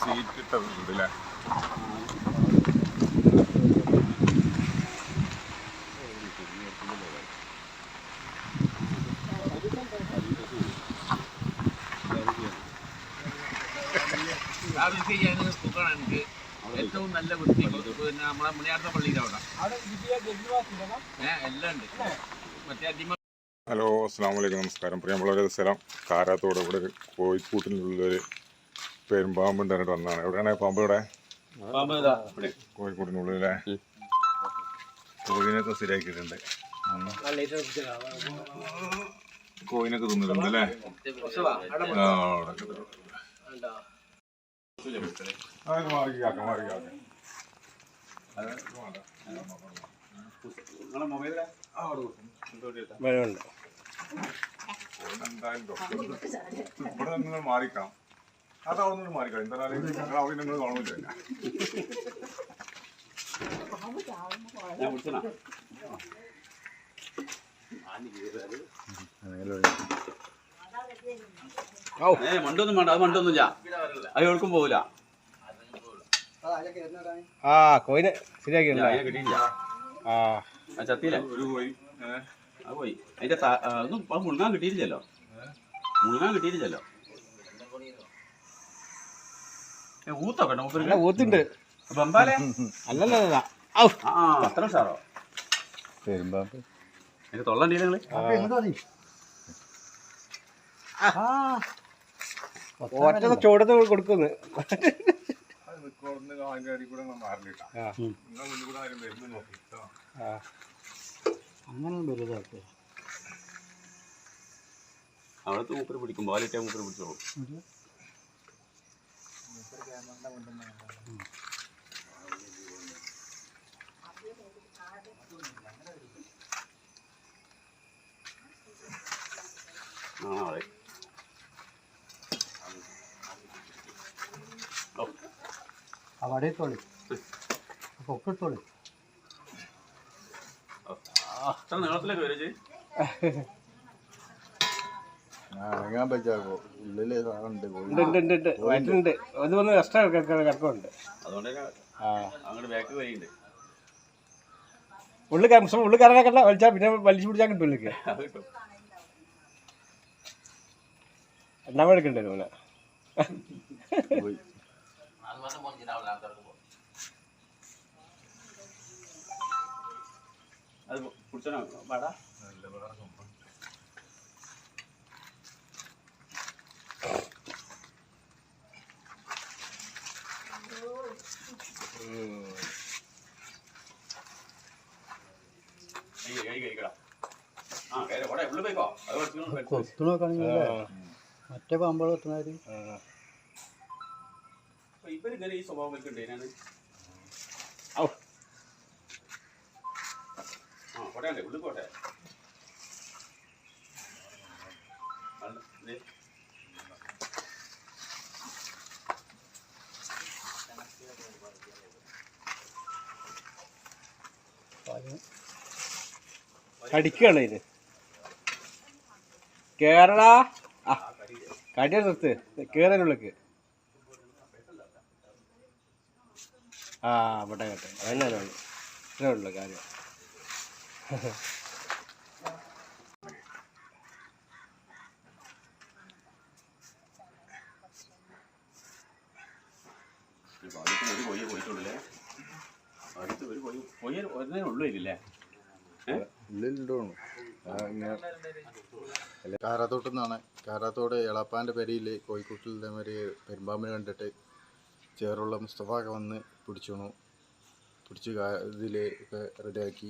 Sheet ഇട്ടിട്ടുണ്ട് അല്ലേ? ഏറ്റവും നല്ല വൃത്തി പിന്നെ നമ്മളെ മുനിയാർത്ത പള്ളിയുടെ അവിടെ എല്ലാം ഉണ്ട്. ഹലോ, അസ്സാം വലൈക്കും, നമസ്കാരം. പ്രിയമുള്ളവരെ, സ്ഥലം കാരാത്തോട്. ഇവിടെ ഒരു കോഴിക്കൂട്ടിനുള്ളൊരു പെരുമ്പാമ്പുണ്ട് പറഞ്ഞിട്ട് വന്നതാണ്. എവിടെയാണ് പാമ്പ്? ഇവിടെ കോഴിക്കൂട്ടിനുള്ളിലെ കോഴിനൊക്കെ ശരിയാക്കിയിട്ടുണ്ട്. കോഴിനൊക്കെ തിന്നിട്ടുണ്ട് അല്ലേ? ഇവിടെ നിങ്ങൾ മാറിക്കാം. അതവിടെ മാറിക്കാം. എന്തായാലും അവിടെ നിങ്ങൾ കാണില്ല. മണ്ടൊന്നും വേണ്ട, അത് മണ്ടൊന്നുമില്ല, അത് എവിടേക്കും പോവില്ല. ആ കോയിനെ ശരിയാക്കിയില്ല, കിട്ടിയില്ല. ചത്തിയില്ല ഒരു പോയി, അത് പോയി. അതിന്റെ ഒന്നും മുഴുങ്ങാൻ കിട്ടിയില്ലല്ലോ, മുഴുങ്ങാൻ കിട്ടിയില്ലല്ലോ. ഊത്തൊക്കെ ഊത്തുണ്ട്. ബമ്പാലെ അല്ലല്ല, അത്ര സാറോ പെരുമ്പാമ്പ് അതിന്റെ തൊള്ളണ്ടീ നിങ്ങള്. ഒറ്റ ചോടത്ത് കൊടുക്കുന്നു. അങ്ങനെ വലുതാക്കുക. അവിടുത്തെ മൂപ്പര് പിടിക്കും, ബാലിട്ട മൂപ്പര് പിടിച്ചോളൂ. അവിടെ തോളി ഒക്കെ തോളി അത്ര നീളത്തിലേക്ക് വരച്ച് ഇറങ്ങാൻ പറ്റാമോ? ഉള്ളില് വയറ്റുണ്ട്. അത് വന്ന് കഷ്ടം കിടക്കുന്നുണ്ട്. അതുകൊണ്ട് അങ്ങോട്ട് ബാക്ക് വരിയുണ്ട്. ഉള്ളു കയറാനൊക്കെ വലിച്ചാൽ പിന്നെ വലിച്ചു പിടിച്ചാൽ കിട്ടൂലേക്ക്. എണ്ണാമ എടുക്കണ്ടേ മോനെ? അത് കുടിച്ചോ പാടാ. മറ്റേ പാമ്പുകൾ എത്തുന്നവര് ഇവരിങ്ങനെ ഈ സ്വഭാവം വെക്കുന്നുണ്ട്. കോട്ടയല്ലേ ഉള്ളു കോട്ടെ കടിക്കുകയാണ് ഇത്. കേരള കടിയ നിർത്ത്, കേറാനുള്ളിക്ക്. ഇവിടെ കേട്ടെ, അതിനാണ് ഇത്രേ ഉള്ളു കാര്യം. കാരാത്തോട്ട് നിന്നാണ്. കാരാത്തോട് എളാപ്പാൻ്റെ പെരിയിൽ കോഴിക്കോട്ടിൽ ഇതേമാതിരി പെരുമ്പാമ്പിനെ കണ്ടിട്ട് ചേറുള്ള മുസ്തഫ ഒക്കെ വന്ന് പിടിച്ചു ഇതിൽ റെഡിയാക്കി